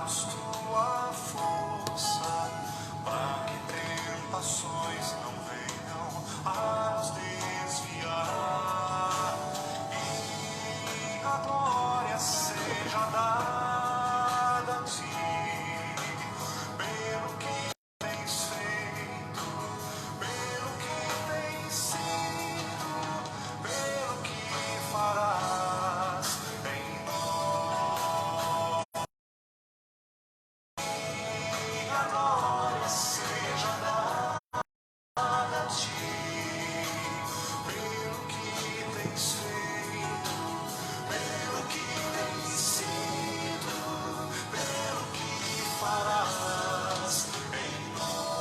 Dá-nos tua força, para que tentações não venham a nos desviar. E a glória seja dada a ti, pelo que tens feito, pelo que tens sido, pelo que farás em nós. A glória seja dada a ti, pelo que tens feito, pelo que tens sido, pelo que farás em nós.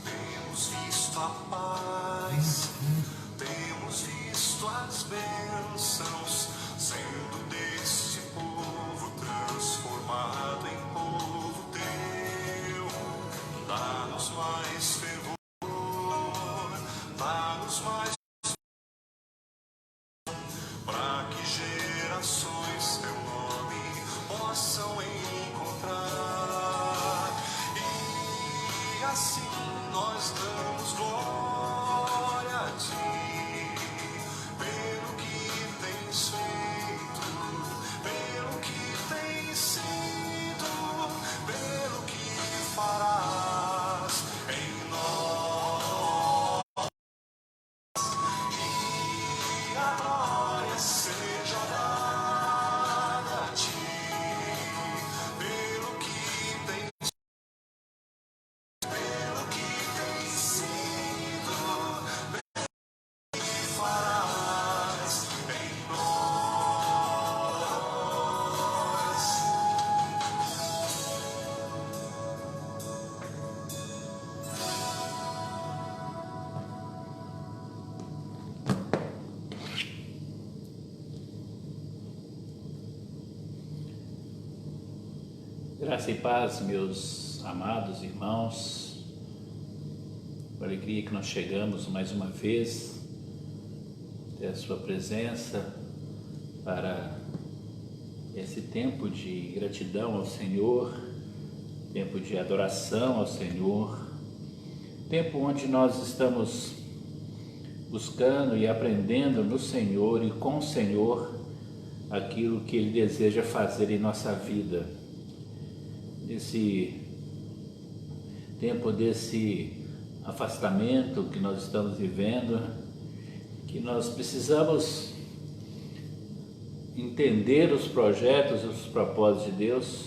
Temos visto a paz, temos visto as bênçãos, sendo deste povo transformado em povo teu. Dá-nos mais fervor, dá-nos mais, para que gerações teu nome possam encontrar. E assim nós damos glória a ti, pelo que tens feito, pelo que tens sido, pelo que farás em nós. E a glória seja dada a ti, pelo que tens, pelo que tens sido, pelo que farás em nós. Graça e paz, meus amados irmãos, com alegria que nós chegamos mais uma vez até a sua presença para esse tempo de gratidão ao Senhor, tempo de adoração ao Senhor, tempo onde nós estamos buscando e aprendendo no Senhor e com o Senhor aquilo que Ele deseja fazer em nossa vida. Nesse tempo desse afastamento que nós estamos vivendo, que nós precisamos entender os projetos e os propósitos de Deus.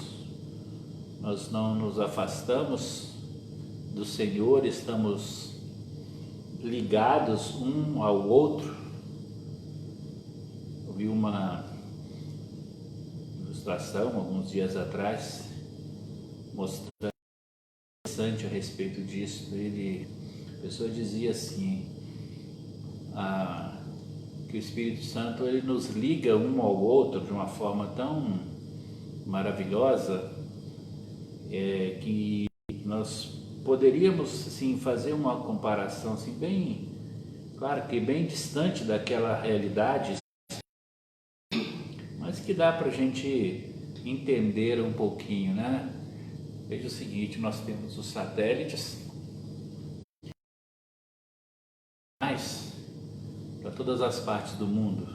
Nós não nos afastamos do Senhor, estamos ligados um ao outro. Eu vi uma ilustração alguns dias atrás mostrando interessante a respeito disso. A pessoa dizia assim, que o Espírito Santo ele nos liga um ao outro de uma forma tão maravilhosa, que nós poderíamos assim, fazer uma comparação assim, bem, claro que bem distante daquela realidade, mas que dá para a gente entender um pouquinho, né? Veja o seguinte, nós temos os satélites para todas as partes do mundo.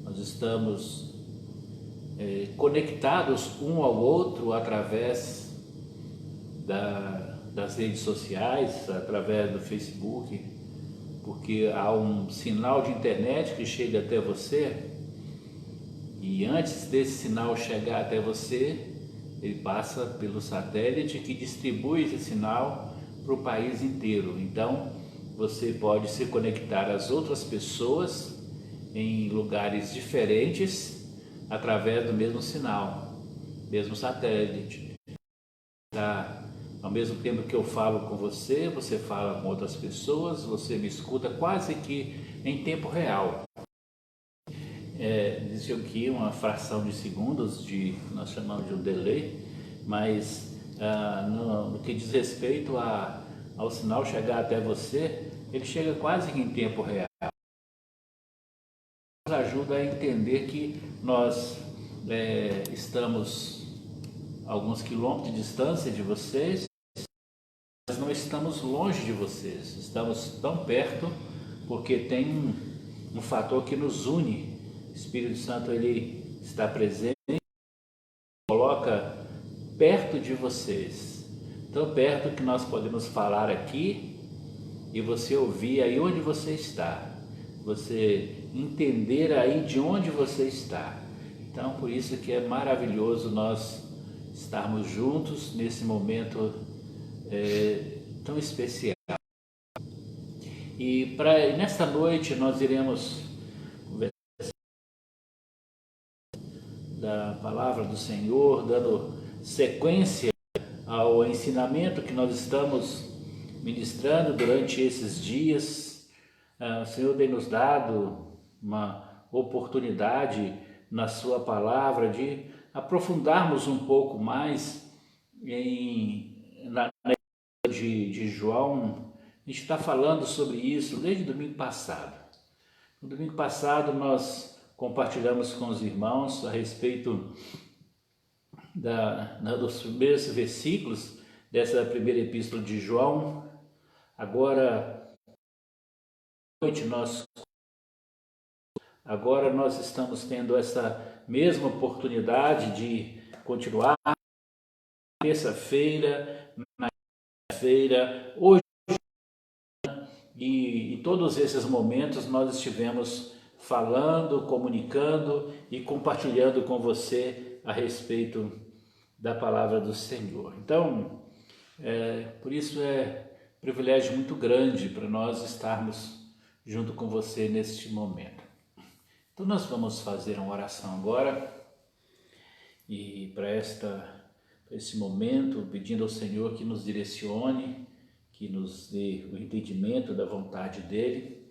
Nós estamos conectados um ao outro através das redes sociais, através do Facebook, porque há um sinal de internet que chega até você, e antes desse sinal chegar até você, ele passa pelo satélite que distribui esse sinal para o país inteiro. Então você pode se conectar às outras pessoas em lugares diferentes através do mesmo sinal, mesmo satélite. Ao mesmo tempo que eu falo com você, você fala com outras pessoas, você me escuta quase que em tempo real. Existe aqui uma fração de segundos, nós chamamos de um delay, mas no que diz respeito ao sinal chegar até você, ele chega quase que em tempo real. Nos ajuda a entender que nós estamos a alguns quilômetros de distância de vocês, mas não estamos longe de vocês, estamos tão perto porque tem um fator que nos une. O Espírito Santo, ele está presente, coloca perto de vocês, tão perto que nós podemos falar aqui e você ouvir aí onde você está, você entender aí de onde você está. Então, por isso que é maravilhoso nós estarmos juntos nesse momento tão especial. E nesta noite nós iremos conversar da palavra do Senhor, dando sequência ao ensinamento que nós estamos ministrando durante esses dias. O Senhor tem nos dado uma oportunidade na sua palavra de aprofundarmos um pouco mais na de João. A gente está falando sobre isso desde domingo passado. No domingo passado nós compartilhamos com os irmãos a respeito dos primeiros versículos dessa primeira epístola de João. Agora nós estamos tendo essa mesma oportunidade de continuar terça-feira, na feira, hoje, e em todos esses momentos nós estivemos falando, comunicando e compartilhando com você a respeito da palavra do Senhor. Então, por isso é um privilégio muito grande para nós estarmos junto com você neste momento. Então nós vamos fazer uma oração agora e para esse momento, pedindo ao Senhor que nos direcione, que nos dê o entendimento da vontade dEle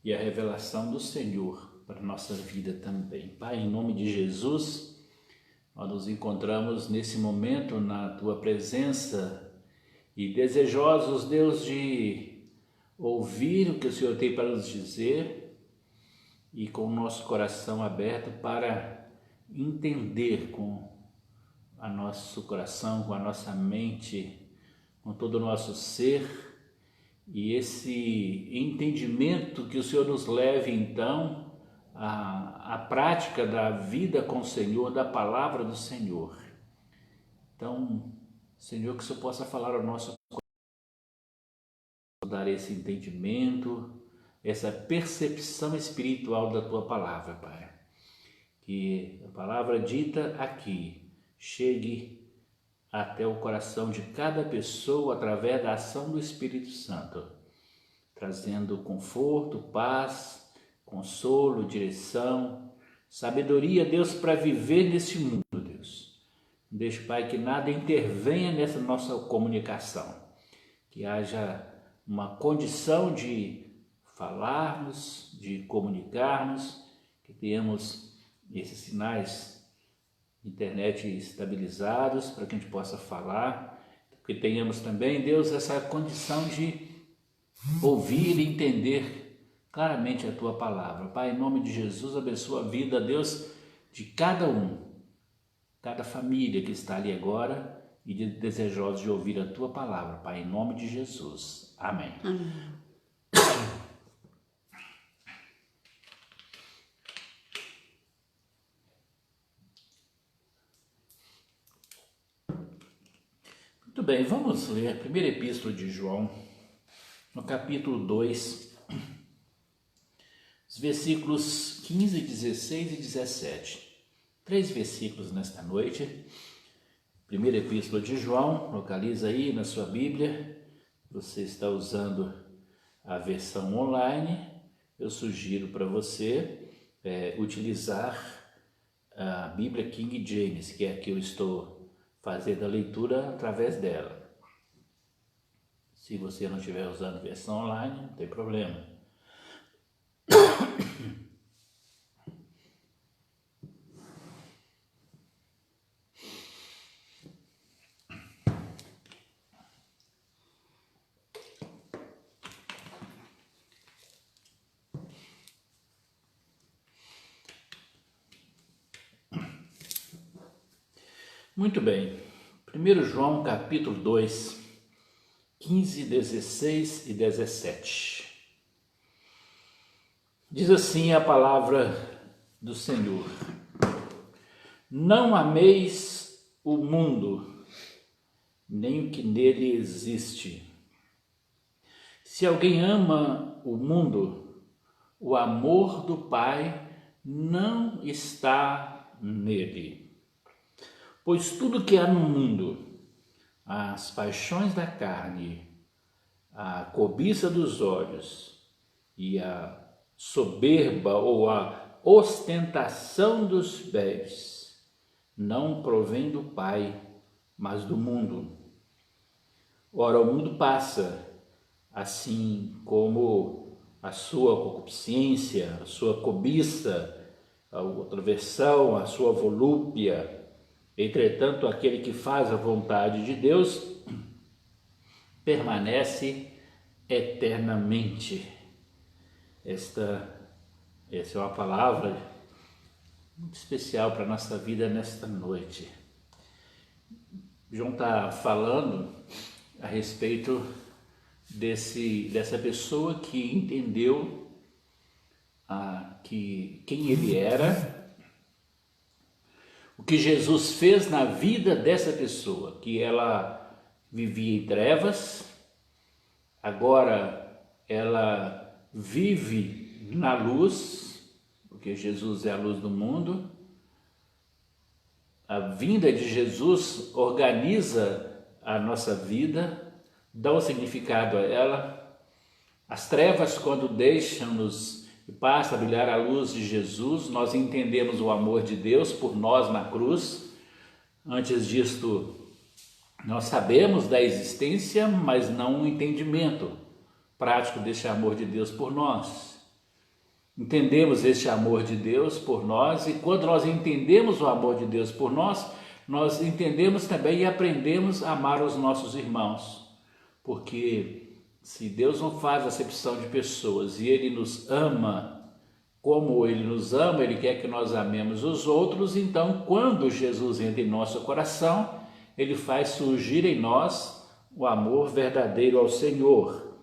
e a revelação do Senhor para a nossa vida também. Pai, em nome de Jesus, nós nos encontramos nesse momento na Tua presença e desejosos, Deus, de ouvir o que o Senhor tem para nos dizer e com o nosso coração aberto para entender com o nosso coração, com a nossa mente, com todo o nosso ser, e esse entendimento que o Senhor nos leve então à prática da vida com o Senhor, da palavra do Senhor. Então, Senhor, que o Senhor possa falar ao nosso coração, dar esse entendimento, essa percepção espiritual da Tua palavra, Pai. Que a palavra dita aqui chegue até o coração de cada pessoa através da ação do Espírito Santo, trazendo conforto, paz, consolo, direção, sabedoria, Deus, para viver nesse mundo, Deus. Deixe, Pai, que nada intervenha nessa nossa comunicação, que haja uma condição de falarmos, de comunicarmos, que tenhamos esses sinais internet estabilizados para que a gente possa falar, que tenhamos também, Deus, essa condição de ouvir e entender claramente a Tua palavra. Pai, em nome de Jesus, abençoa a vida, Deus, de cada cada família que está ali agora e desejosos de ouvir a Tua palavra, Pai, em nome de Jesus. Amém. Amém. Muito bem, vamos ler a primeira epístola de João, no capítulo 2, os versículos 15, 16 e 17. 3 versículos nesta noite. Primeira epístola de João, localiza aí na sua Bíblia. Você está usando a versão online, eu sugiro para você utilizar a Bíblia King James, que é a que eu estou fazendo a leitura através dela. Se você não estiver usando a versão online, não tem problema. Muito bem. 1 João capítulo 2, 15, 16 e 17. Diz assim a palavra do Senhor: Não ameis o mundo, nem o que nele existe. Se alguém ama o mundo, o amor do Pai não está nele. Pois tudo que há no mundo, as paixões da carne, a cobiça dos olhos e a soberba ou a ostentação dos bens, não provém do Pai, mas do mundo. Ora, o mundo passa, assim como a sua concupiscência, a sua cobiça, a outra versão, a sua volúpia. Entretanto, aquele que faz a vontade de Deus permanece eternamente. Essa é uma palavra muito especial para a nossa vida nesta noite. João está falando a respeito dessa pessoa que entendeu quem ele era, o que Jesus fez na vida dessa pessoa, que ela vivia em trevas, agora ela vive na luz, porque Jesus é a luz do mundo. A vinda de Jesus organiza a nossa vida, dá um significado a ela. As trevas, quando deixam-nos e passa a brilhar a luz de Jesus, nós entendemos o amor de Deus por nós na cruz. Antes disto, nós sabemos da existência, mas não o entendimento prático deste amor de Deus por nós. Entendemos este amor de Deus por nós, e quando nós entendemos o amor de Deus por nós, nós entendemos também e aprendemos a amar os nossos irmãos. Porque se Deus não faz acepção de pessoas e Ele nos ama como Ele nos ama, Ele quer que nós amemos os outros, então quando Jesus entra em nosso coração, Ele faz surgir em nós o amor verdadeiro ao Senhor.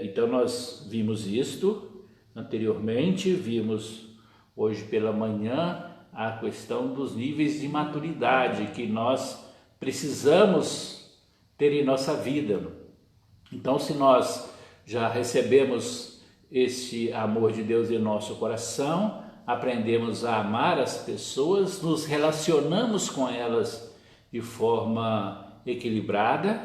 Então nós vimos isto anteriormente, vimos hoje pela manhã a questão dos níveis de maturidade que nós precisamos ter em nossa vida. Então, se nós já recebemos este amor de Deus em nosso coração, aprendemos a amar as pessoas, nos relacionamos com elas de forma equilibrada,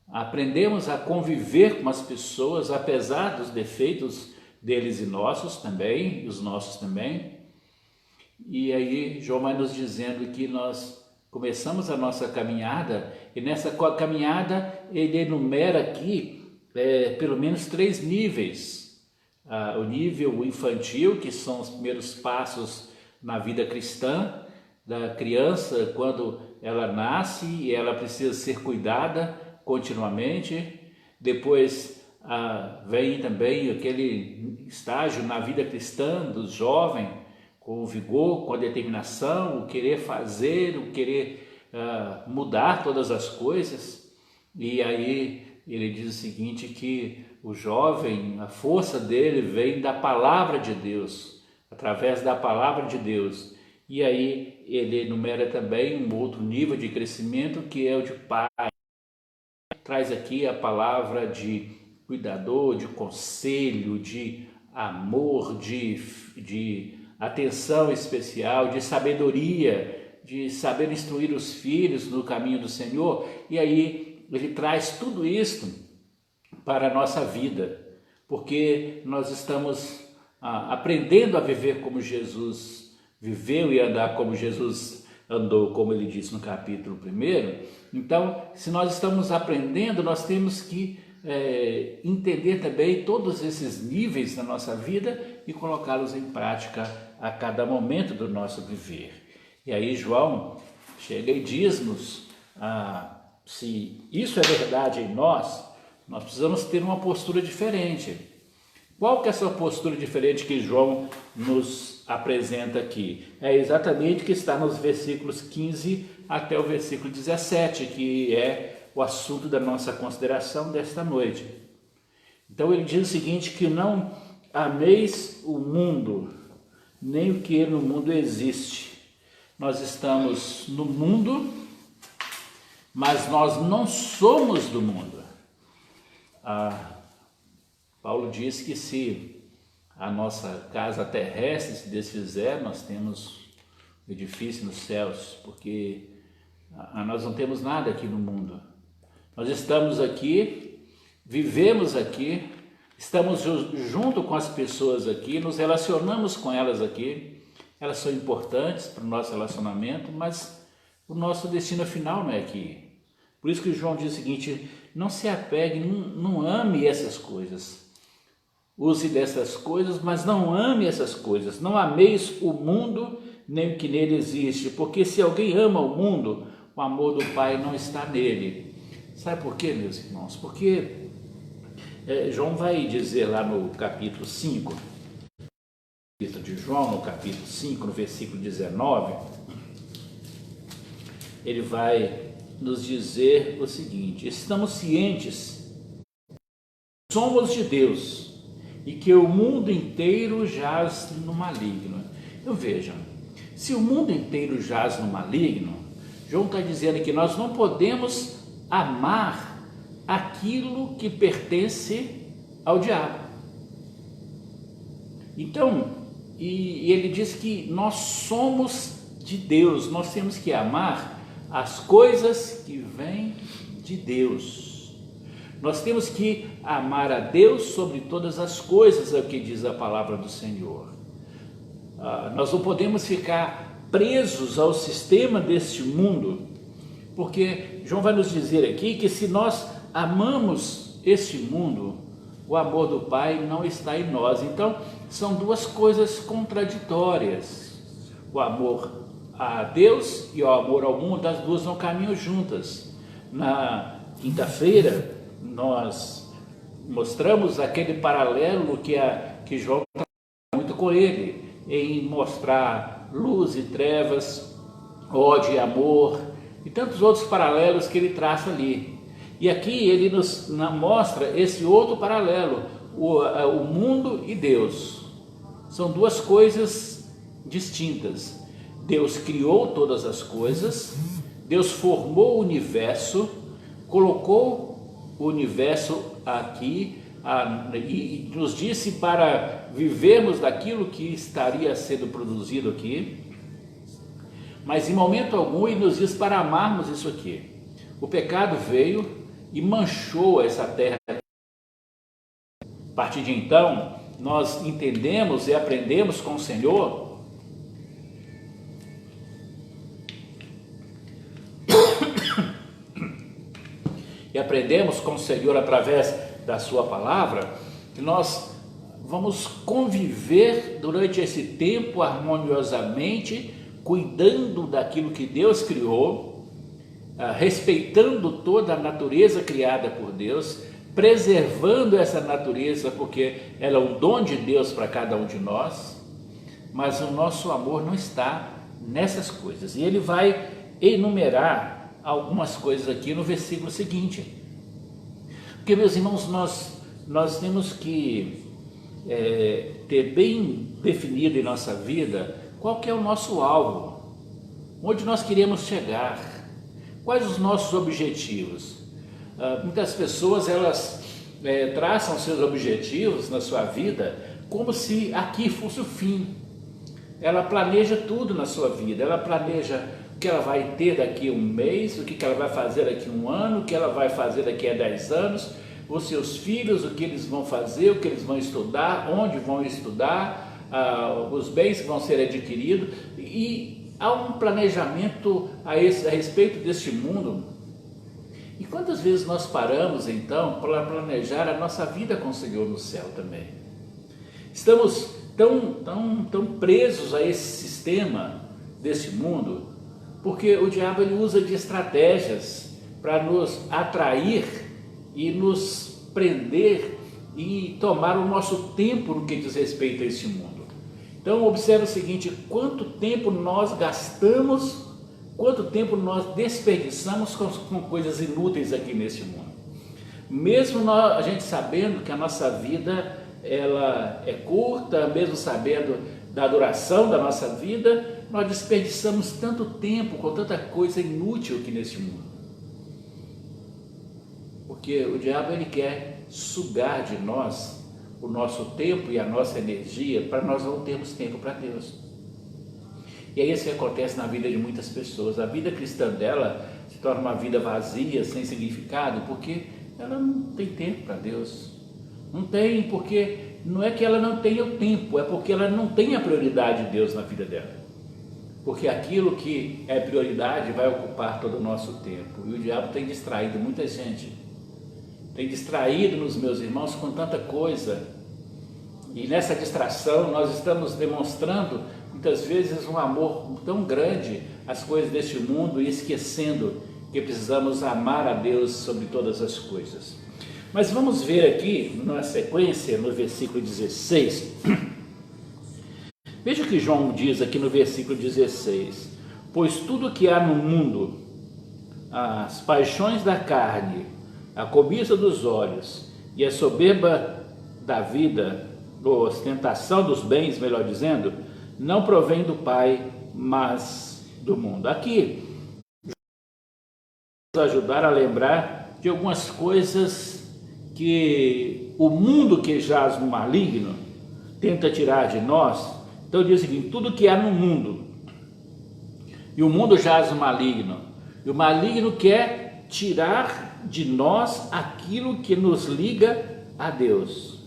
aprendemos a conviver com as pessoas, apesar dos defeitos deles e nossos também, os nossos também. E aí João vai nos dizendo que nós começamos a nossa caminhada, e nessa caminhada ele enumera aqui pelo menos 3 níveis. O nível infantil, que são os primeiros passos na vida cristã, da criança quando ela nasce e ela precisa ser cuidada continuamente. Depois vem também aquele estágio na vida cristã do jovem, com o vigor, com a determinação, o querer fazer, o querer mudar todas as coisas. E aí ele diz o seguinte, que o jovem, a força dele vem da palavra de Deus, através da palavra de Deus. E aí ele enumera também um outro nível de crescimento, que é o de pai. Traz aqui a palavra de cuidador, de conselho, de amor, de atenção especial, de sabedoria, de saber instruir os filhos no caminho do Senhor. E aí ele traz tudo isso para a nossa vida, porque nós estamos aprendendo a viver como Jesus viveu e andar como Jesus andou, como ele disse no capítulo 1. Então, se nós estamos aprendendo, nós temos que entender também todos esses níveis da nossa vida e colocá-los em prática a cada momento do nosso viver. E aí João chega e diz-nos, se isso é verdade em nós precisamos ter uma postura diferente. Qual que é essa postura diferente que João nos apresenta aqui é exatamente o que está nos versículos 15 até o versículo 17, que é o assunto da nossa consideração desta noite. Então ele diz o seguinte, que não ameis o mundo, nem o que no mundo existe. Nós estamos no mundo, mas nós não somos do mundo. Paulo diz que se a nossa casa terrestre se desfizer, nós temos um edifício nos céus, porque nós não temos nada aqui no mundo. Nós estamos aqui, vivemos aqui, estamos junto com as pessoas aqui, nos relacionamos com elas aqui, elas são importantes para o nosso relacionamento, mas o nosso destino final não é aqui. Por isso que João diz o seguinte, não se apegue, não ame essas coisas. Use dessas coisas, mas não ame essas coisas. Não ameis o mundo, nem o que nele existe, porque se alguém ama o mundo, o amor do Pai não está nele. Sabe por quê, meus irmãos? Porque João vai dizer lá no capítulo 5, de João, no capítulo 5, no versículo 19, ele vai nos dizer o seguinte, estamos cientes, somos de Deus, e que o mundo inteiro jaz no maligno. Então vejam, se o mundo inteiro jaz no maligno, João está dizendo que nós não podemos amar aquilo que pertence ao diabo. Então, e ele diz que nós somos de Deus, nós temos que amar as coisas que vêm de Deus. Nós temos que amar a Deus sobre todas as coisas, é o que diz a palavra do Senhor. Nós não podemos ficar presos ao sistema deste mundo, porque João vai nos dizer aqui que se nós amamos este mundo, o amor do Pai não está em nós. Então, são duas coisas contraditórias. O amor a Deus e o amor ao mundo, as duas não caminham juntas. Na quinta-feira, nós mostramos aquele paralelo que João trabalha muito com ele, em mostrar luz e trevas, ódio e amor, e tantos outros paralelos que ele traça ali. E aqui ele nos mostra esse outro paralelo, o mundo e Deus. São duas coisas distintas. Deus criou todas as coisas, Deus formou o universo, colocou o universo aqui e nos disse para vivermos daquilo que estaria sendo produzido aqui, mas em momento algum ele nos diz para amarmos isso aqui. O pecado veio e manchou essa terra. A partir de então, nós entendemos e aprendemos com o Senhor e aprendemos com o Senhor através da sua palavra, que nós vamos conviver durante esse tempo harmoniosamente, cuidando daquilo que Deus criou, respeitando toda a natureza criada por Deus, preservando essa natureza, porque ela é um dom de Deus para cada um de nós, mas o nosso amor não está nessas coisas. E ele vai enumerar algumas coisas aqui no versículo seguinte. Porque, meus irmãos, nós temos que ter bem definido em nossa vida qual que é o nosso alvo, onde nós queremos chegar, quais os nossos objetivos. Muitas pessoas, elas traçam seus objetivos na sua vida como se aqui fosse o fim. Ela planeja tudo na sua vida, ela planeja o que ela vai ter daqui a um mês, o que ela vai fazer daqui a um ano, o que ela vai fazer daqui a 10 anos, os seus filhos, o que eles vão fazer, o que eles vão estudar, onde vão estudar, os bens que vão ser adquiridos, e há um planejamento a respeito deste mundo. E quantas vezes nós paramos então para planejar a nossa vida com o Senhor no céu também? Estamos tão presos a esse sistema desse mundo, porque o diabo ele usa de estratégias para nos atrair e nos prender e tomar o nosso tempo no que diz respeito a esse mundo. Então observe o seguinte: quanto tempo nós gastamos, quanto tempo nós desperdiçamos com coisas inúteis aqui nesse mundo. Mesmo a gente sabendo que a nossa vida ela é curta, mesmo sabendo da duração da nossa vida, nós desperdiçamos tanto tempo com tanta coisa inútil aqui nesse mundo. Porque o diabo ele quer sugar de nós o nosso tempo e a nossa energia para nós não termos tempo para Deus. E é isso que acontece na vida de muitas pessoas. A vida cristã dela se torna uma vida vazia, sem significado, porque ela não tem tempo para Deus. Não tem, porque não é que ela não tenha o tempo, é porque ela não tem a prioridade de Deus na vida dela. Porque aquilo que é prioridade vai ocupar todo o nosso tempo. E o diabo tem distraído muita gente. Tem distraído nos meus irmãos com tanta coisa. E nessa distração nós estamos demonstrando muitas vezes um amor tão grande às coisas deste mundo e esquecendo que precisamos amar a Deus sobre todas as coisas. Mas vamos ver aqui, na sequência, no versículo 16. Veja o que João diz aqui no versículo 16. Pois tudo que há no mundo, as paixões da carne, a cobiça dos olhos e a soberba da vida, ou ostentação dos bens, melhor dizendo, não provém do Pai, mas do mundo. Aqui, vamos ajudar a lembrar de algumas coisas que o mundo que jaz no maligno tenta tirar de nós. Então diz o seguinte: tudo que há no mundo, e o mundo jaz no maligno, e o maligno quer tirar de nós aquilo que nos liga a Deus.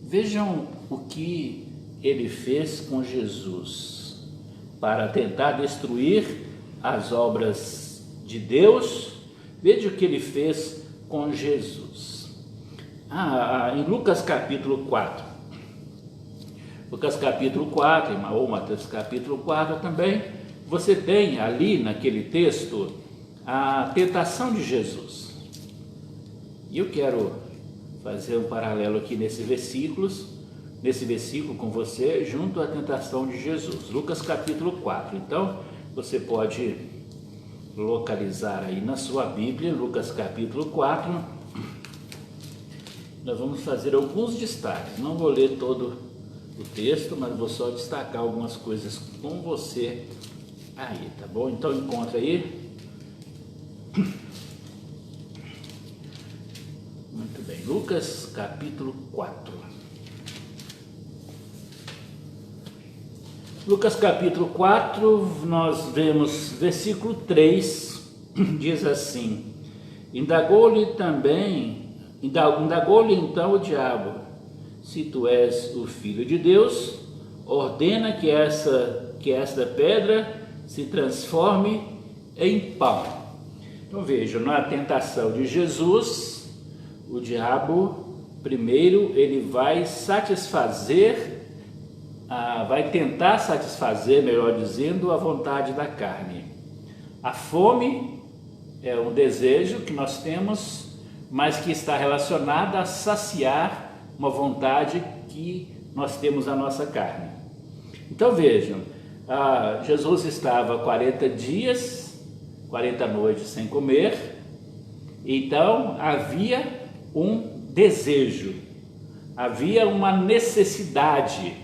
Vejam o que ele fez com Jesus para tentar destruir as obras de Deus. Veja o que ele fez com Jesus. Em Lucas capítulo 4. Lucas capítulo 4, ou Mateus capítulo 4 também, você tem ali naquele texto a tentação de Jesus. E eu quero fazer um paralelo aqui nesse versículo com você, junto à tentação de Jesus. Lucas capítulo 4. Então, você pode localizar aí na sua Bíblia, Lucas capítulo 4. Nós vamos fazer alguns destaques. Não vou ler todo o texto, mas vou só destacar algumas coisas com você aí, tá bom? Então encontra aí. Muito bem, Lucas capítulo 4. Lucas capítulo 4, nós vemos versículo 3, diz assim: Indagou-lhe então o diabo: se tu és o Filho de Deus, ordena que esta pedra se transforme em pão. Então vejam, na tentação de Jesus, o diabo, primeiro, ele vai tentar satisfazer, melhor dizendo, a vontade da carne. A fome é um desejo que nós temos, mas que está relacionada a saciar uma vontade que nós temos na nossa carne. Então vejam, Jesus estava 40 dias, 40 noites sem comer, então havia um desejo, havia uma necessidade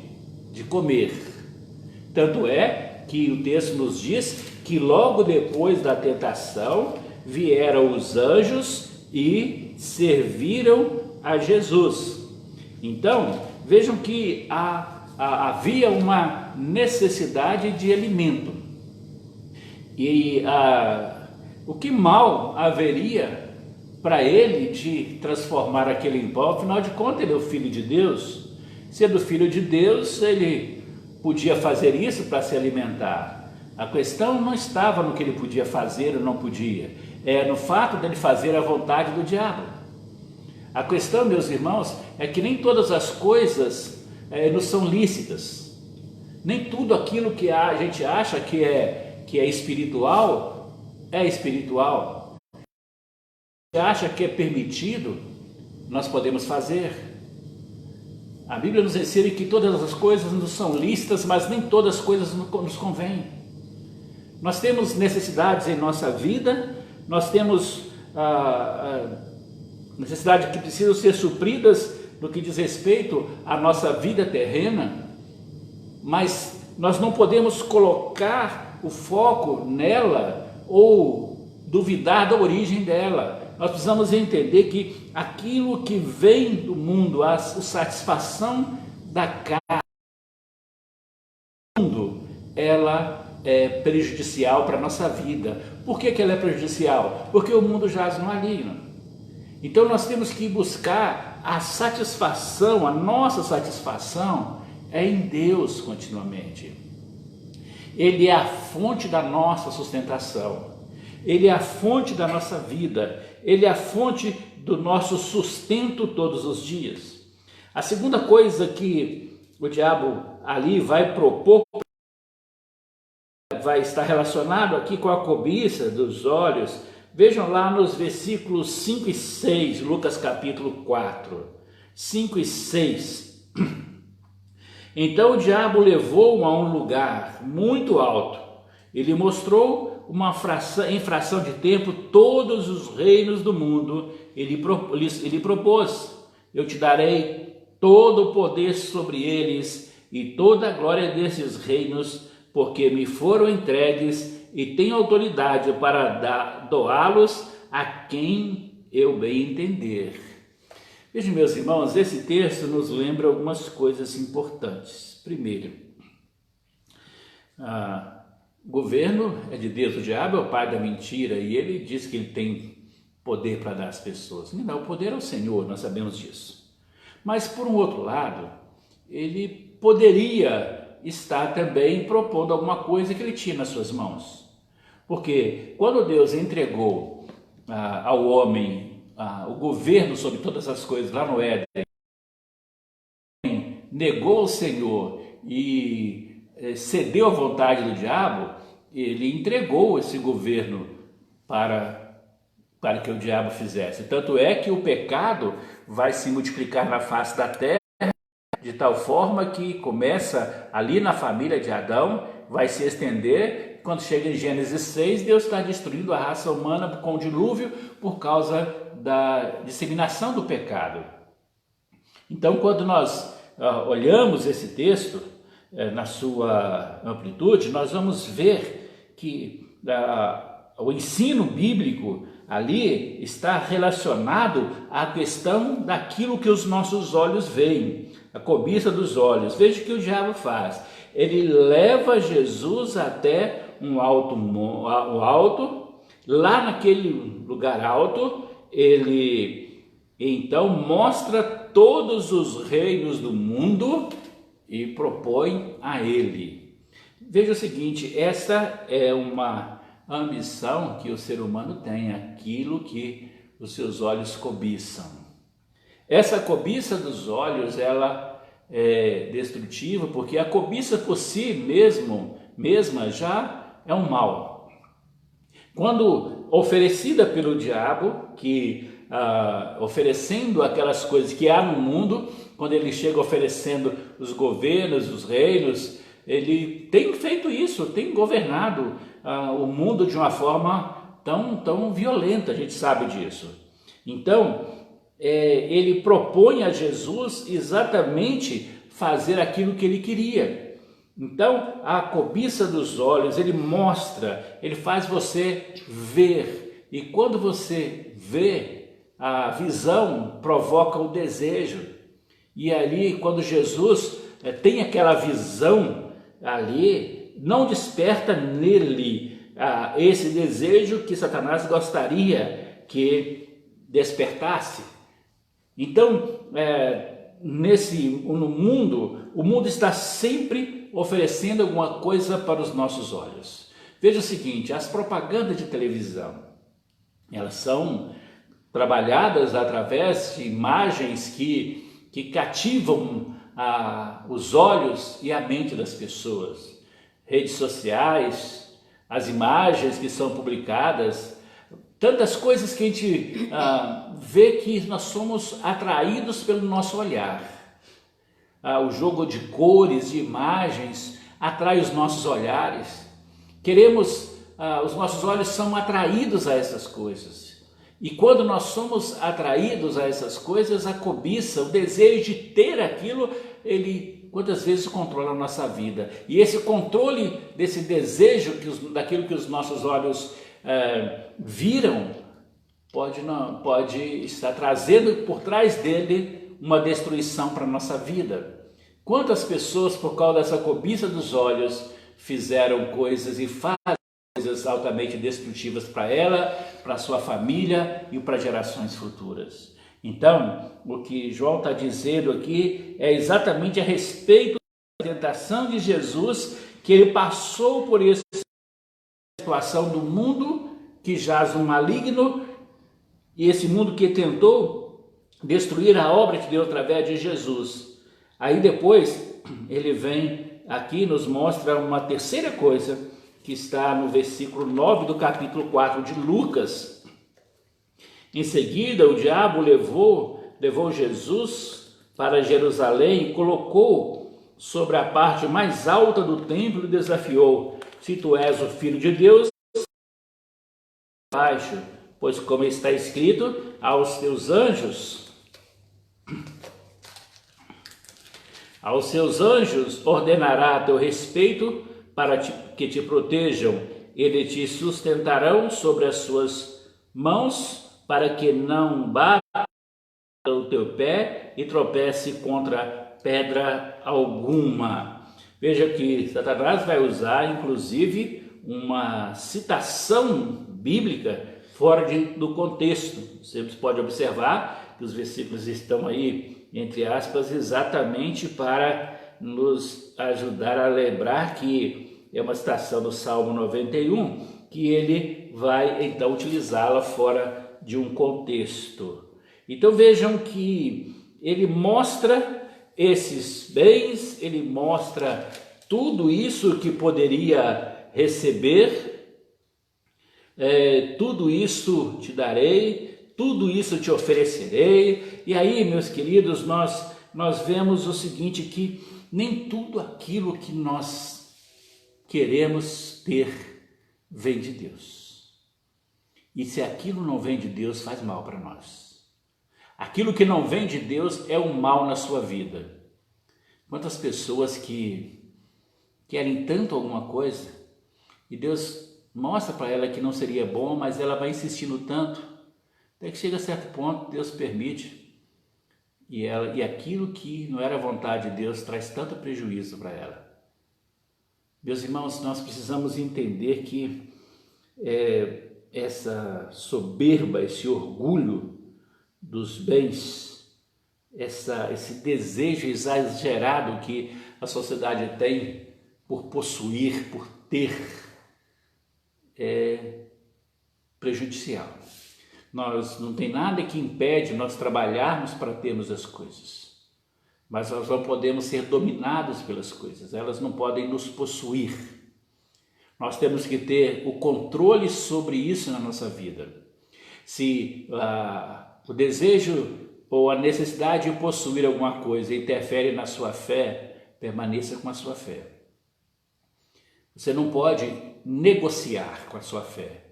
de comer. Tanto é que o texto nos diz que logo depois da tentação vieram os anjos e serviram a Jesus. Então, vejam que havia uma necessidade de alimento. E o que mal haveria para ele de transformar aquele em pão? Afinal de contas, ele é o Filho de Deus. Sendo Filho de Deus, ele podia fazer isso para se alimentar. A questão não estava no que ele podia fazer ou não podia, é no fato dele fazer a vontade do diabo. A questão, meus irmãos, é que nem todas as coisas nos são lícitas. Nem tudo aquilo que a gente acha que é espiritual, é espiritual. Se acha que é permitido, nós podemos fazer. A Bíblia nos ensina que todas as coisas nos são lícitas, mas nem todas as coisas nos convêm. Nós temos necessidades em nossa vida, nós temos necessidades que precisam ser supridas no que diz respeito à nossa vida terrena, mas nós não podemos colocar o foco nela ou duvidar da origem dela. Nós precisamos entender que aquilo que vem do mundo, a satisfação da carne, ela é prejudicial para a nossa vida. Por que ela é prejudicial? Porque o mundo jaz no maligno. Então nós temos que buscar a satisfação, a nossa satisfação é em Deus continuamente. Ele é a fonte da nossa sustentação. Ele é a fonte da nossa vida. Ele é a fonte do nosso sustento todos os dias. A segunda coisa que o diabo ali vai propor, vai estar relacionado aqui com a cobiça dos olhos. Vejam lá nos versículos 5 e 6, Lucas capítulo 4, 5 e 6. Então o diabo levou-o a um lugar muito alto. Ele mostrou em fração de tempo todos os reinos do mundo. Ele propôs: eu te darei todo o poder sobre eles e toda a glória desses reinos, porque me foram entregues e tenho autoridade para doá-los a quem eu bem entender. Vejam, meus irmãos, esse texto nos lembra algumas coisas importantes. Primeiro, o governo é de Deus, o diabo é o pai da mentira e ele diz que ele tem poder para dar às pessoas. Não, o poder é o Senhor, nós sabemos disso. Mas, por um outro lado, ele poderia estar também propondo alguma coisa que ele tinha nas suas mãos. Porque quando Deus entregou ao homem o governo sobre todas as coisas lá no Éden, negou o Senhor e cedeu à vontade do diabo, ele entregou esse governo para que o diabo fizesse. Tanto é que o pecado vai se multiplicar na face da terra, de tal forma que começa ali na família de Adão, vai se estender. Quando chega em Gênesis 6, Deus está destruindo a raça humana com o dilúvio por causa da disseminação do pecado. Então, quando nós olhamos esse texto na sua amplitude, nós vamos ver que o ensino bíblico ali está relacionado à questão daquilo que os nossos olhos veem, a cobiça dos olhos. Veja o que o diabo faz. Ele leva Jesus até um alto, lá naquele lugar alto, ele então mostra todos os reinos do mundo e propõe a ele. Veja o seguinte, essa é uma ambição que o ser humano tem, aquilo que os seus olhos cobiçam. Essa cobiça dos olhos, ela é destrutiva, porque a cobiça por si mesma já é um mal. Quando oferecida pelo diabo, que oferecendo aquelas coisas que há no mundo, quando ele chega oferecendo os governos, os reinos, ele tem feito isso, tem governado o mundo de uma forma tão violenta, a gente sabe disso. Então, ele propõe a Jesus exatamente fazer aquilo que ele queria. Então, a cobiça dos olhos, ele mostra, ele faz você ver. E quando você vê, a visão provoca o desejo. E ali, quando Jesus tem aquela visão ali, não desperta nele esse desejo que Satanás gostaria que despertasse. Então, no mundo, o mundo está sempre oferecendo alguma coisa para os nossos olhos. Veja o seguinte, as propagandas de televisão, elas são trabalhadas através de imagens que cativam os olhos e a mente das pessoas. Redes sociais, as imagens que são publicadas, tantas coisas que a gente vê que nós somos atraídos pelo nosso olhar. o jogo de cores, de imagens, atrai os nossos olhares. Queremos, os nossos olhos são atraídos a essas coisas. E quando nós somos atraídos a essas coisas, a cobiça, o desejo de ter aquilo, ele quantas vezes controla a nossa vida. E esse controle desse desejo, daquilo que os nossos olhos viram, pode estar trazendo por trás dele uma destruição para a nossa vida. Quantas pessoas, por causa dessa cobiça dos olhos, fizeram coisas e fazem coisas altamente destrutivas para ela, para sua família e para gerações futuras. Então, o que João está dizendo aqui é exatamente a respeito da tentação de Jesus, que ele passou por essa situação do mundo que jaz no maligno, e esse mundo que tentou destruir a obra de Deus através de Jesus. Aí depois ele vem aqui, nos mostra uma terceira coisa, que está no versículo 9 do capítulo 4 de Lucas. Em seguida, o diabo levou Jesus para Jerusalém e colocou sobre a parte mais alta do templo e desafiou: se tu és o Filho de Deus, baixo, pois como está escrito, aos seus anjos ordenará a teu respeito para que te protejam, eles te sustentarão sobre as suas mãos, para que não bata o teu pé e tropece contra pedra alguma. Veja que Satanás vai usar, inclusive, uma citação bíblica fora do contexto. Você pode observar que os versículos estão aí, entre aspas, exatamente para nos ajudar a lembrar que é uma citação do Salmo 91, que ele vai então utilizá-la fora de um contexto. Então vejam que ele mostra esses bens, ele mostra tudo isso que poderia receber, tudo isso te darei, tudo isso te oferecerei. E aí, meus queridos, nós vemos o seguinte, que nem tudo aquilo que nós queremos ter vem de Deus. E se aquilo não vem de Deus, faz mal para nós. Aquilo que não vem de Deus é um mal na sua vida. Quantas pessoas que querem tanto alguma coisa e Deus mostra para ela que não seria bom, mas ela vai insistindo tanto, até que chega a certo ponto, Deus permite, e aquilo que não era vontade de Deus traz tanto prejuízo para ela. Meus irmãos, nós precisamos entender que essa soberba, esse orgulho dos bens, esse desejo exagerado que a sociedade tem por possuir, por ter, é prejudicial. Nós não tem nada que impede nós trabalharmos para termos as coisas, mas nós não podemos ser dominados pelas coisas, elas não podem nos possuir. Nós temos que ter o controle sobre isso na nossa vida. Se o desejo ou a necessidade de possuir alguma coisa interfere na sua fé, permaneça com a sua fé. Você não pode negociar com a sua fé.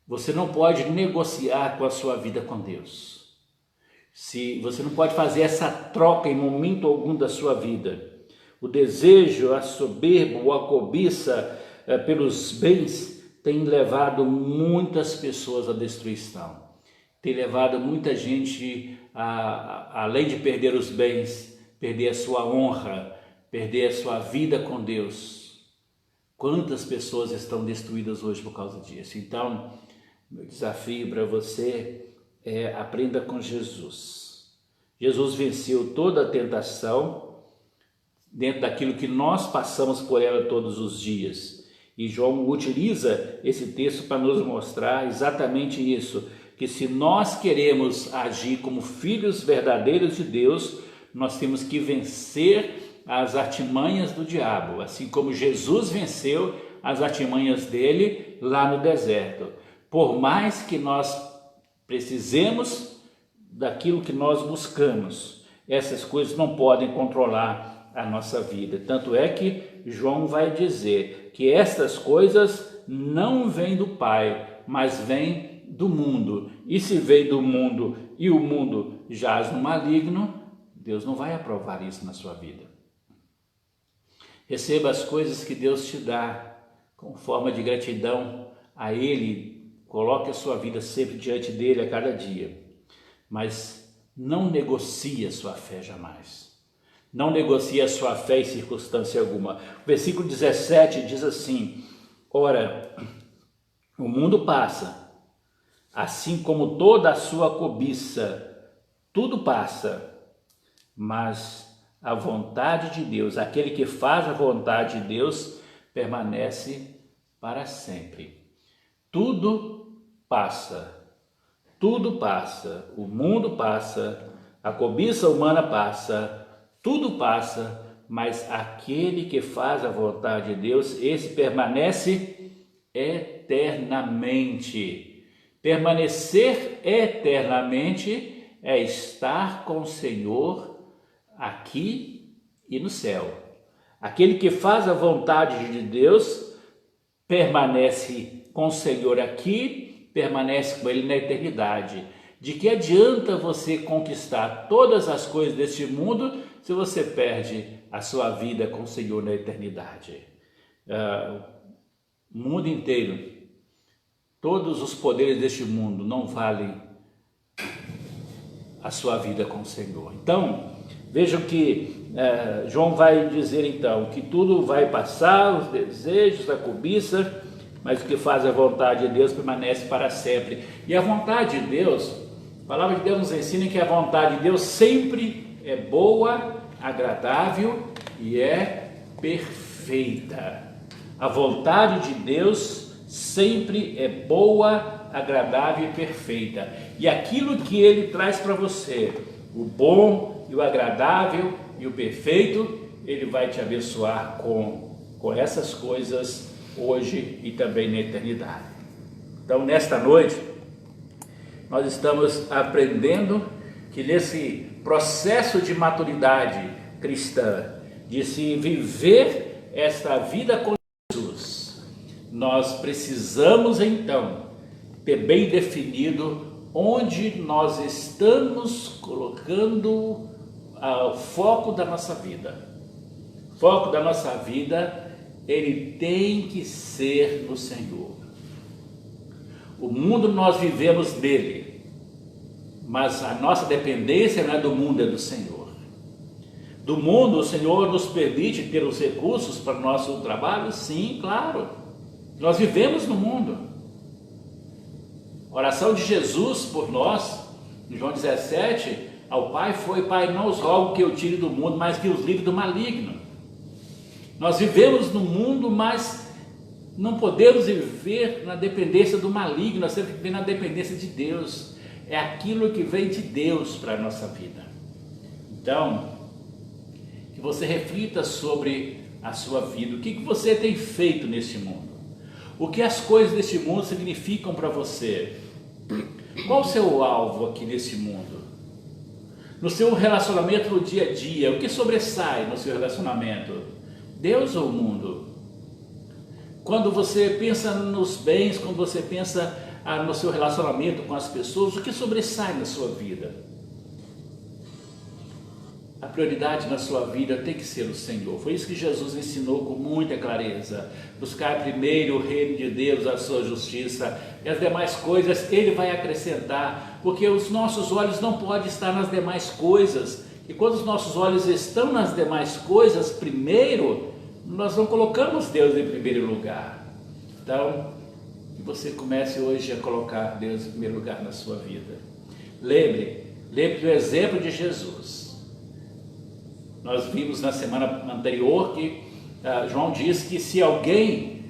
Você não pode negociar com a sua vida com Deus. Se você não pode fazer essa troca em momento algum da sua vida. O desejo, a soberba ou a cobiça pelos bens tem levado muitas pessoas à destruição. Tem levado muita gente, além de perder os bens, perder a sua honra, perder a sua vida com Deus. Quantas pessoas estão destruídas hoje por causa disso? Então, meu desafio para você é: aprenda com Jesus. Jesus venceu toda a tentação dentro daquilo que nós passamos por ela todos os dias. E João utiliza esse texto para nos mostrar exatamente isso, que se nós queremos agir como filhos verdadeiros de Deus, nós temos que vencer as artimanhas do diabo, assim como Jesus venceu as artimanhas dele lá no deserto. Por mais que nós precisemos daquilo que nós buscamos, essas coisas não podem controlar a nossa vida. Tanto é que João vai dizer que estas coisas não vêm do Pai, mas vêm do mundo. E se vem do mundo e o mundo jaz no maligno, Deus não vai aprovar isso na sua vida. Receba as coisas que Deus te dá com forma de gratidão a Ele. Coloque a sua vida sempre diante dele a cada dia. Mas não negocie a sua fé jamais. Não negocie a sua fé em circunstância alguma. O versículo 17 diz assim: ora, o mundo passa, assim como toda a sua cobiça, tudo passa, mas a vontade de Deus, aquele que faz a vontade de Deus, permanece para sempre. Tudo passa, o mundo passa, a cobiça humana passa, tudo passa, mas aquele que faz a vontade de Deus, esse permanece eternamente. Permanecer eternamente é estar com o Senhor aqui e no céu. Aquele que faz a vontade de Deus permanece com o Senhor aqui, permanece com Ele na eternidade. De que adianta você conquistar todas as coisas deste mundo se você perde a sua vida com o Senhor na eternidade? O mundo inteiro, todos os poderes deste mundo não valem a sua vida com o Senhor. Então, vejam que João vai dizer então que tudo vai passar, os desejos, a cobiça, mas o que faz a vontade de Deus permanece para sempre. E a vontade de Deus, a palavra de Deus nos ensina que a vontade de Deus sempre é boa, agradável e é perfeita. A vontade de Deus sempre é boa, agradável e perfeita. E aquilo que Ele traz para você, o bom e o agradável e o perfeito, Ele vai te abençoar com essas coisas hoje e também na eternidade. Então, nesta noite, nós estamos aprendendo que nesse processo de maturidade cristã, de se viver esta vida com Jesus, nós precisamos então ter bem definido onde nós estamos colocando o foco da nossa vida. O foco da nossa vida, ele tem que ser no Senhor. O mundo nós vivemos dele, mas a nossa dependência não é do mundo, é do Senhor. Do mundo, o Senhor nos permite ter os recursos para o nosso trabalho? Sim, claro. Nós vivemos no mundo. A oração de Jesus por nós, em João 17, ao Pai foi: Pai, não os rogo que eu tire do mundo, mas que os livre do maligno. Nós vivemos no mundo, mas não podemos viver na dependência do maligno, nós temos que viver na dependência de Deus. É aquilo que vem de Deus para a nossa vida. Então, que você reflita sobre a sua vida. O que você tem feito neste mundo? O que as coisas deste mundo significam para você? Qual o seu alvo aqui nesse mundo? No seu relacionamento no dia a dia, o que sobressai no seu relacionamento? Deus ou o mundo? Quando você pensa nos bens, quando você pensa no seu relacionamento com as pessoas, o que sobressai na sua vida? A prioridade na sua vida tem que ser o Senhor. Foi isso que Jesus ensinou com muita clareza. Buscar primeiro o reino de Deus, a sua justiça, e as demais coisas Ele vai acrescentar, porque os nossos olhos não podem estar nas demais coisas. E quando os nossos olhos estão nas demais coisas, primeiro, nós não colocamos Deus em primeiro lugar. Então, que você comece hoje a colocar Deus em primeiro lugar na sua vida. Lembre do exemplo de Jesus. Nós vimos na semana anterior que João diz que se alguém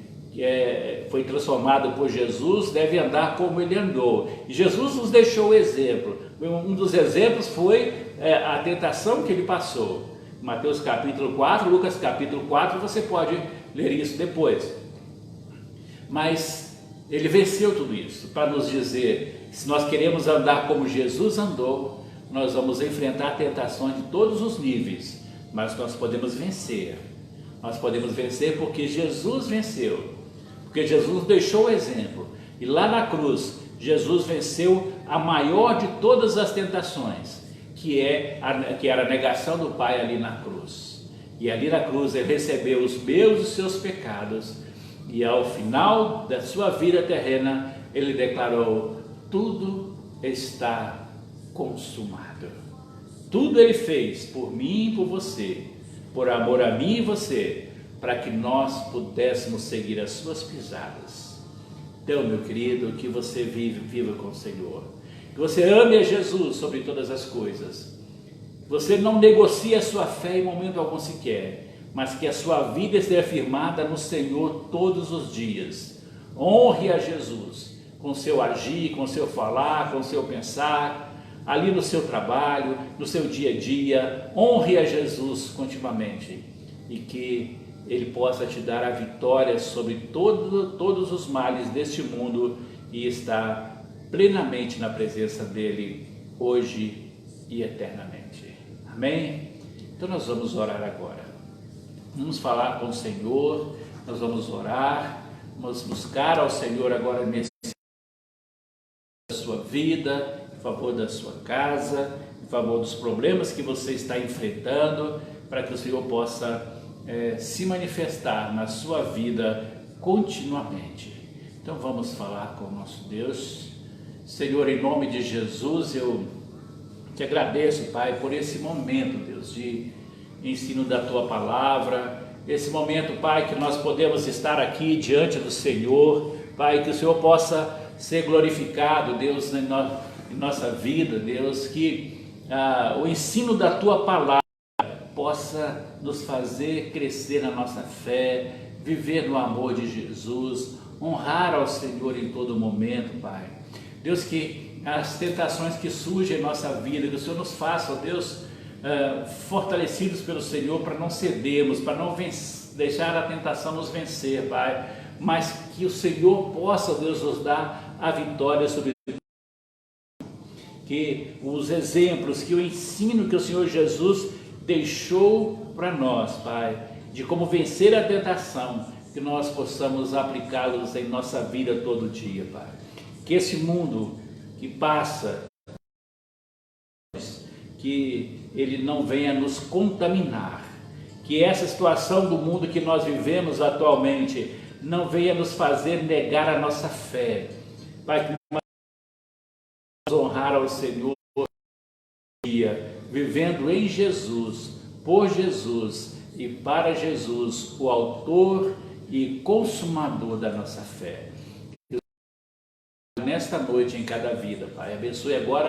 foi transformado por Jesus, deve andar como ele andou. E Jesus nos deixou o exemplo. Um dos exemplos foi a tentação que ele passou. Mateus capítulo 4, Lucas capítulo 4, você pode ler isso depois. Mas ele venceu tudo isso para nos dizer que se nós queremos andar como Jesus andou, nós vamos enfrentar tentações de todos os níveis, mas nós podemos vencer. Nós podemos vencer porque Jesus venceu, porque Jesus deixou o exemplo. E lá na cruz, Jesus venceu a maior de todas as tentações, que era a negação do Pai ali na cruz. E ali na cruz ele recebeu os meus e os seus pecados, e ao final da sua vida terrena, ele declarou: tudo está consumado. Tudo ele fez por mim e por você, por amor a mim e você, para que nós pudéssemos seguir as suas pisadas. Então, meu querido, que você viva com o Senhor, que você ame a Jesus sobre todas as coisas, que você não negocie a sua fé em momento algum sequer, mas que a sua vida esteja firmada no Senhor todos os dias. Honre a Jesus com seu agir, com seu falar, com seu pensar, ali no seu trabalho, no seu dia a dia. Honre a Jesus continuamente, e que Ele possa te dar a vitória sobre todos os males deste mundo, e estar plenamente na presença dEle, hoje e eternamente. Amém? Então nós vamos orar agora. Vamos falar com o Senhor, nós vamos orar, vamos buscar ao Senhor agora nesse da sua vida, em favor da sua casa, em favor dos problemas que você está enfrentando, para que o Senhor possa se manifestar na sua vida continuamente. Então vamos falar com o nosso Deus. Senhor, em nome de Jesus, eu te agradeço, Pai, por esse momento, Deus, de ensino da Tua Palavra, esse momento, Pai, que nós podemos estar aqui diante do Senhor, Pai, que o Senhor possa ser glorificado, Deus, em nossa vida, Deus, que o ensino da Tua Palavra possa nos fazer crescer na nossa fé, viver no amor de Jesus, honrar ao Senhor em todo momento, Pai. Deus, que as tentações que surgem em nossa vida, que o Senhor nos faça, ó Deus, fortalecidos pelo Senhor, para não cedermos, para não deixar a tentação nos vencer, Pai, mas que o Senhor possa, ó Deus, nos dar a vitória sobre que os exemplos, que o ensino que o Senhor Jesus deixou para nós, Pai, de como vencer a tentação, que nós possamos aplicá-los em nossa vida todo dia, Pai. Que esse mundo que passa, que ele não venha nos contaminar, que essa situação do mundo que nós vivemos atualmente não venha nos fazer negar a nossa fé, Pai, que nós honrar ao Senhor, vivendo em Jesus, por Jesus e para Jesus, o autor e consumador da nossa fé. Nesta noite, em cada vida, Pai, abençoe agora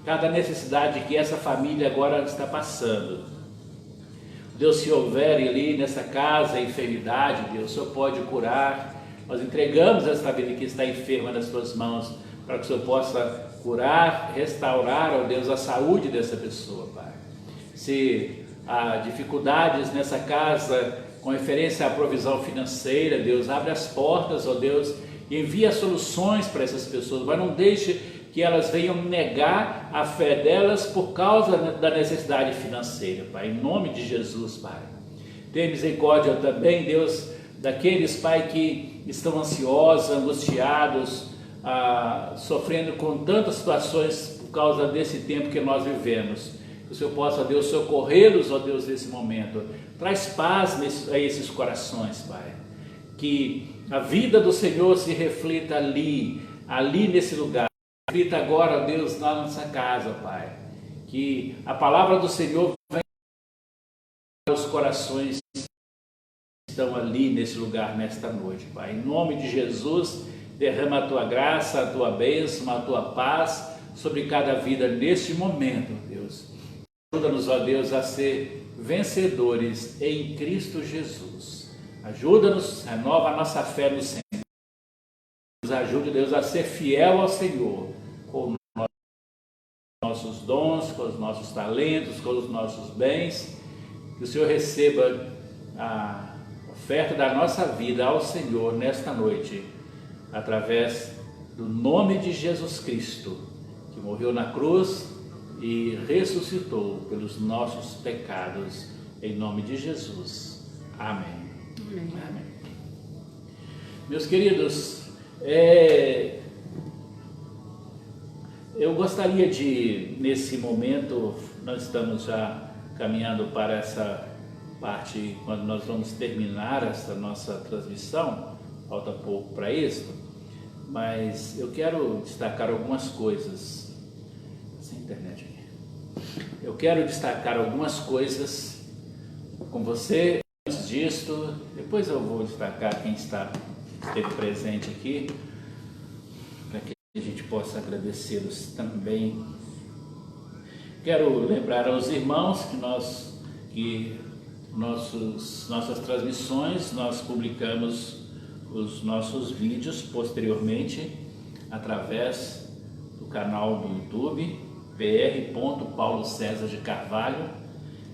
cada necessidade que essa família agora está passando. Deus, se houver ali nessa casa enfermidade, Deus, o Senhor pode curar. Nós entregamos essa família que está enferma nas Tuas mãos, para que o Senhor possa curar, restaurar, ó Deus, a saúde dessa pessoa, Pai. Se há dificuldades nessa casa com referência à provisão financeira, Deus, abre as portas, ó Deus, e envia soluções para essas pessoas, mas não deixe que elas venham negar a fé delas por causa da necessidade financeira, Pai, em nome de Jesus, Pai. Tenha misericórdia também, Deus, daqueles, Pai, que estão ansiosos, angustiados, sofrendo com tantas situações por causa desse tempo que nós vivemos. Que o Senhor possa, Deus, socorrê-los, ó Deus, nesse momento. Traz paz a esses corações, Pai. Que a vida do Senhor se reflita ali nesse lugar. Reflita agora, ó Deus, na nossa casa, Pai. Que a palavra do Senhor venha aos corações que estão ali nesse lugar, nesta noite, Pai. Em nome de Jesus, derrama a Tua graça, a Tua bênção, a Tua paz sobre cada vida neste momento, Deus. Ajuda-nos, ó Deus, a ser vencedores em Cristo Jesus. Ajuda-nos, renova a nossa fé no Senhor. Nos ajude, Deus, a ser fiel ao Senhor, com os nossos dons, com os nossos talentos, com os nossos bens. Que o Senhor receba a oferta da nossa vida ao Senhor nesta noite, através do nome de Jesus Cristo, que morreu na cruz e ressuscitou pelos nossos pecados, em nome de Jesus. Amém. Amém. Meus queridos, eu gostaria de, nesse momento, nós estamos já caminhando para essa parte, quando nós vamos terminar essa nossa transmissão, falta pouco para isso, mas eu quero destacar algumas coisas, sem internet aqui. Eu quero destacar algumas coisas com você. Antes disto, depois eu vou destacar quem esteve presente aqui, para que a gente possa agradecê-los também. Quero lembrar aos irmãos que nossas transmissões, nós publicamos os nossos vídeos posteriormente através do canal do YouTube Pr. Paulo César de Carvalho.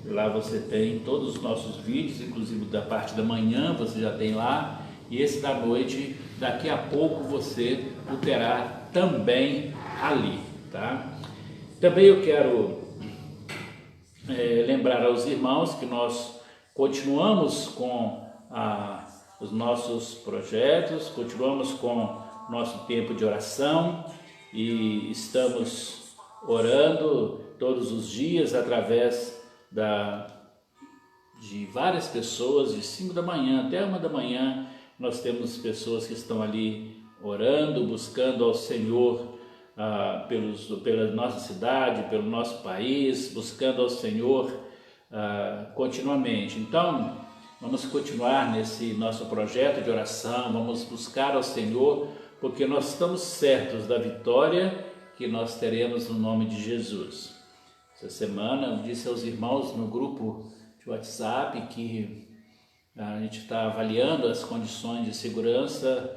Lá você tem todos os nossos vídeos, inclusive da parte da manhã você já tem lá, e esse da noite, daqui a pouco você o terá também ali, tá? Também eu quero lembrar aos irmãos que nós continuamos com os nossos projetos, continuamos com nosso tempo de oração e estamos orando todos os dias através de várias pessoas, de 5 da manhã até 1 da manhã, nós temos pessoas que estão ali orando, buscando ao Senhor pela nossa cidade, pelo nosso país, buscando ao Senhor continuamente. Então, vamos continuar nesse nosso projeto de oração, vamos buscar ao Senhor, porque nós estamos certos da vitória que nós teremos no nome de Jesus. Essa semana eu disse aos irmãos no grupo de WhatsApp que a gente está avaliando as condições de segurança,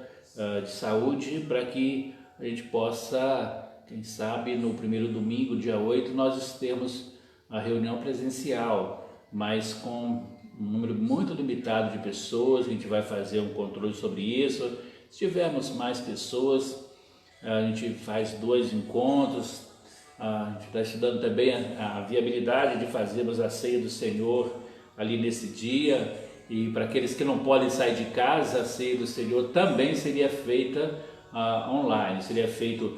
de saúde, para que a gente possa, quem sabe, no primeiro domingo, dia 8, nós temos a reunião presencial, mas com um número muito limitado de pessoas. A gente vai fazer um controle sobre isso. Se tivermos mais pessoas, a gente faz 2 encontros. A gente está estudando também a viabilidade de fazermos a ceia do Senhor ali nesse dia, e para aqueles que não podem sair de casa, a ceia do Senhor também seria feita online, seria feito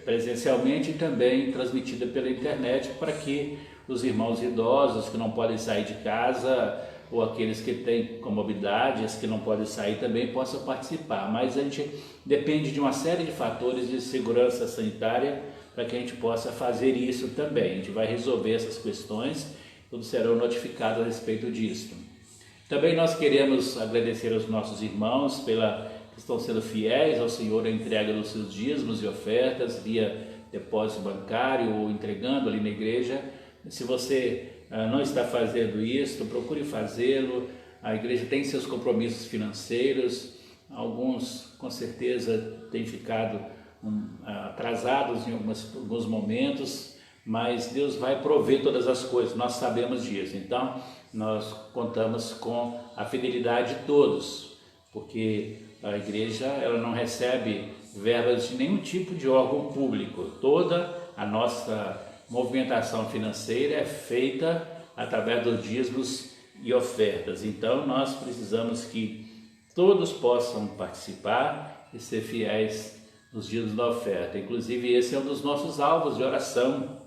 presencialmente e também transmitida pela internet, para que os irmãos idosos que não podem sair de casa, ou aqueles que têm comorbidades, que não podem sair, também possam participar. Mas a gente depende de uma série de fatores de segurança sanitária para que a gente possa fazer isso também. A gente vai resolver essas questões, todos serão notificados a respeito disso. Também nós queremos agradecer aos nossos irmãos que estão sendo fiéis ao Senhor na entrega dos seus dízimos e ofertas via depósito bancário ou entregando ali na igreja. Se você não está fazendo isso, procure fazê-lo. A igreja tem seus compromissos financeiros, alguns com certeza têm ficado atrasados em alguns momentos, mas Deus vai prover todas as coisas, nós sabemos disso. Então nós contamos com a fidelidade de todos, porque a igreja ela não recebe verbas de nenhum tipo de órgão público. Toda a nossa movimentação financeira é feita através dos dízimos e ofertas. Então nós precisamos que todos possam participar e ser fiéis nos dízimos da oferta. Inclusive esse é um dos nossos alvos de oração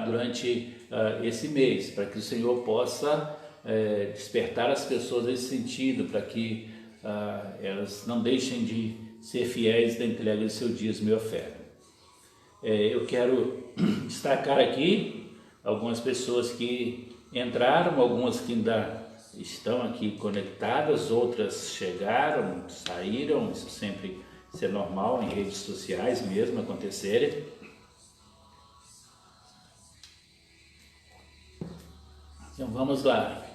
durante esse mês, para que o Senhor possa despertar as pessoas nesse sentido, para que elas não deixem de ser fiéis na entrega do seu dízimo e oferta. Eu quero destacar aqui algumas pessoas que entraram, algumas que ainda estão aqui conectadas, outras chegaram, saíram. Isso sempre é normal em redes sociais mesmo acontecerem. Então vamos lá.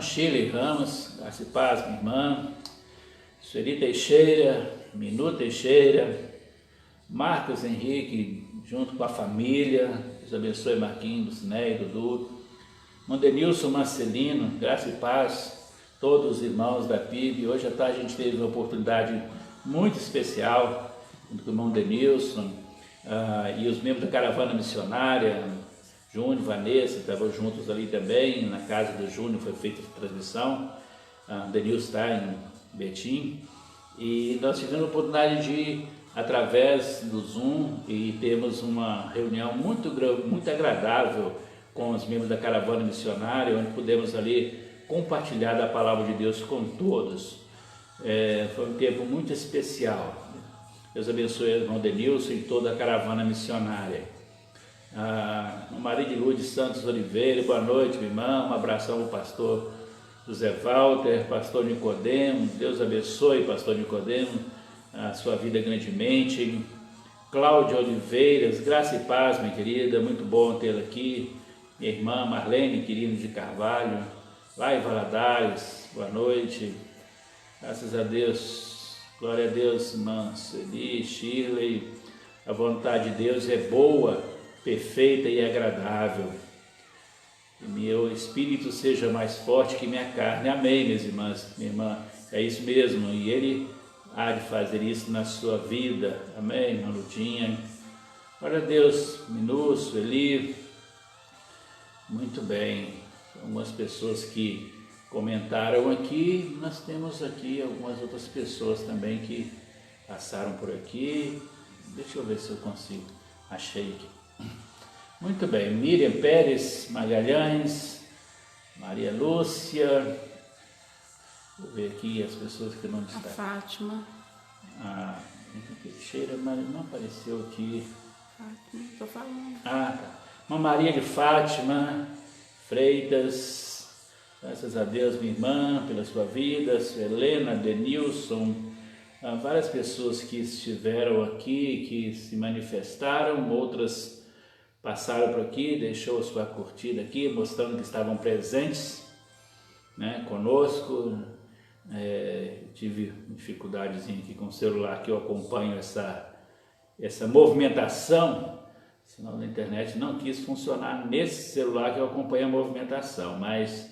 Shirley Ramos, graça e paz, minha irmã. Sueli Teixeira, Minu Teixeira, Marcos Henrique, junto com a família. Deus abençoe Marquinhos, Ciné, Dudu. Mondenilson Marcelino, graça e paz, todos os irmãos da PIB. Hoje à tarde a gente teve uma oportunidade muito especial junto com o irmão Denilson, e os membros da caravana missionária, Júnior, Vanessa, estavam juntos ali também, na casa do Júnior foi feita a transmissão, o Denilson está em Betim, e nós tivemos a oportunidade de ir através do Zoom e temos uma reunião muito agradável com os membros da caravana missionária, onde pudemos ali compartilhar da palavra de Deus com todos. Foi um tempo muito especial. Deus abençoe o irmão Denilson e toda a caravana missionária. Maria de Lourdes Santos Oliveira, boa noite, minha irmã, um abração ao pastor José Walter, pastor Nicodemo, Deus abençoe, pastor Nicodemo, a sua vida grandemente. Cláudia Oliveiras, graça e paz, minha querida, muito bom tê-la aqui. Minha irmã Marlene Quirino de Carvalho, lá em Valadares, boa noite. Graças a Deus, glória a Deus, irmã Sueli, Shirley. A vontade de Deus é boa, perfeita e agradável. Que meu espírito seja mais forte que minha carne. Amém, minhas irmãs, minha irmã, é isso mesmo. E Ele há de fazer isso na sua vida. Amém, irmã Ludinha. Glória a Deus, Minúcio, Eli. Muito bem. Algumas pessoas que comentaram aqui. Nós temos aqui algumas outras pessoas também que passaram por aqui. Deixa eu ver se eu consigo. Achei aqui. Muito bem, Miriam Pérez Magalhães, Maria Lúcia, vou ver aqui as pessoas que não estão. A Fátima. A Teixeira, mas não apareceu aqui. Fátima, estou falando. Tá. Uma Maria de Fátima Freitas, graças a Deus, minha irmã, pela sua vida, Helena, Denilson, várias pessoas que estiveram aqui, que se manifestaram, outras passaram por aqui, deixou a sua curtida aqui, mostrando que estavam presentes, né, conosco. Tive dificuldadezinha aqui com o celular, que eu acompanho essa movimentação. O sinal da internet não quis funcionar nesse celular que eu acompanho a movimentação, mas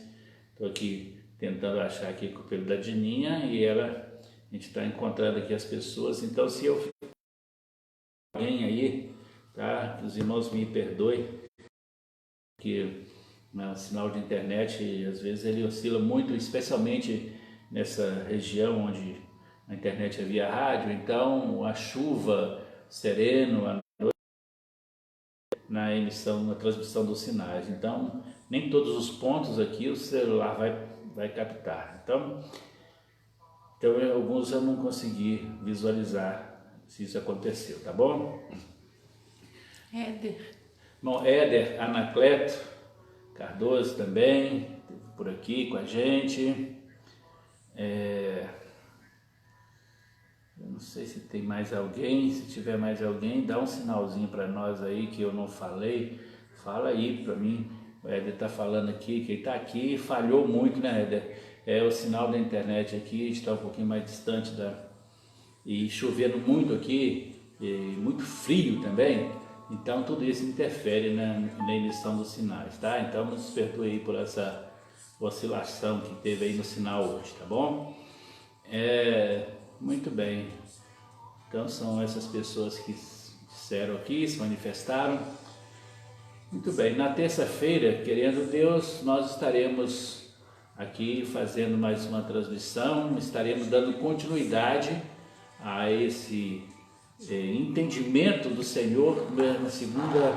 estou aqui tentando achar aqui pelo da Dininha e a gente está encontrando aqui as pessoas. Então, se eu alguém aí, tá? Os irmãos me perdoem, que o sinal de internet às vezes ele oscila muito, especialmente nessa região onde a internet é via rádio. Então a chuva, sereno, a noite, na transmissão dos sinais. Então nem todos os pontos aqui o celular vai captar. Então alguns eu não consegui visualizar se isso aconteceu, tá bom? Éder. Bom, Éder Anacleto Cardoso também, por aqui com a gente. Eu não sei se tem mais alguém, se tiver mais alguém, dá um sinalzinho para nós aí que eu não falei, fala aí para mim. O Éder está falando aqui, que ele está aqui, falhou muito, né, Éder? O sinal da internet aqui está um pouquinho mais distante e chovendo muito aqui, e muito frio também. Então tudo isso interfere na emissão dos sinais, tá? Então nos perdoe aí por essa oscilação que teve aí no sinal hoje, tá bom? Muito bem. Então são essas pessoas que disseram aqui, se manifestaram. Muito bem. Na terça-feira, querendo Deus, nós estaremos aqui fazendo mais uma transmissão, estaremos dando continuidade a esse entendimento do Senhor na segunda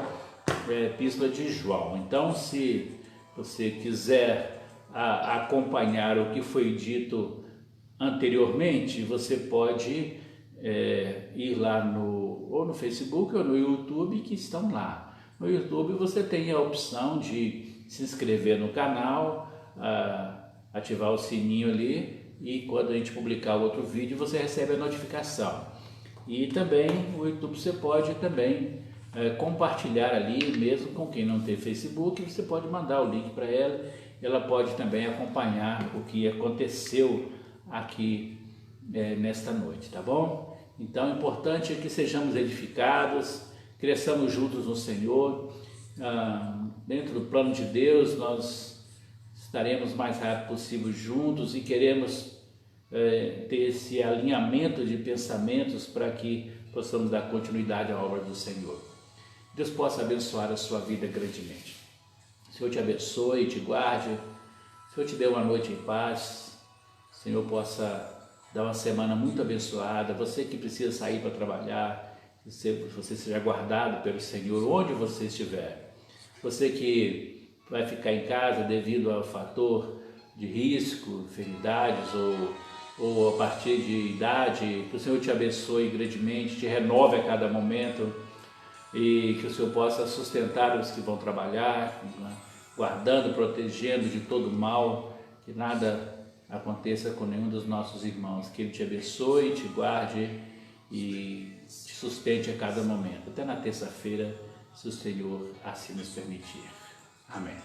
epístola de João. Então, se você quiser acompanhar o que foi dito anteriormente, você pode ir lá ou no Facebook ou no YouTube, que estão lá. No YouTube você tem a opção de se inscrever no canal, ativar o sininho ali, e quando a gente publicar outro vídeo você recebe a notificação. E também o YouTube você pode também compartilhar ali, mesmo com quem não tem Facebook, você pode mandar o link para ela pode também acompanhar o que aconteceu aqui nesta noite, tá bom? Então o importante é que sejamos edificados, cresçamos juntos no Senhor, dentro do plano de Deus nós estaremos o mais rápido possível juntos e queremos ter esse alinhamento de pensamentos para que possamos dar continuidade à obra do Senhor. Deus possa abençoar a sua vida grandemente. O Senhor te abençoe e te guarde. O Senhor te dê uma noite em paz. O Senhor possa dar uma semana muito abençoada. Você que precisa sair para trabalhar, que você seja guardado pelo Senhor onde você estiver. Você que vai ficar em casa devido ao fator de risco, enfermidades ou a partir de idade, que o Senhor te abençoe grandemente, te renove a cada momento e que o Senhor possa sustentar os que vão trabalhar, guardando, protegendo de todo mal, que nada aconteça com nenhum dos nossos irmãos, que Ele te abençoe, te guarde e te sustente a cada momento, até na terça-feira, se o Senhor assim nos permitir. Amém.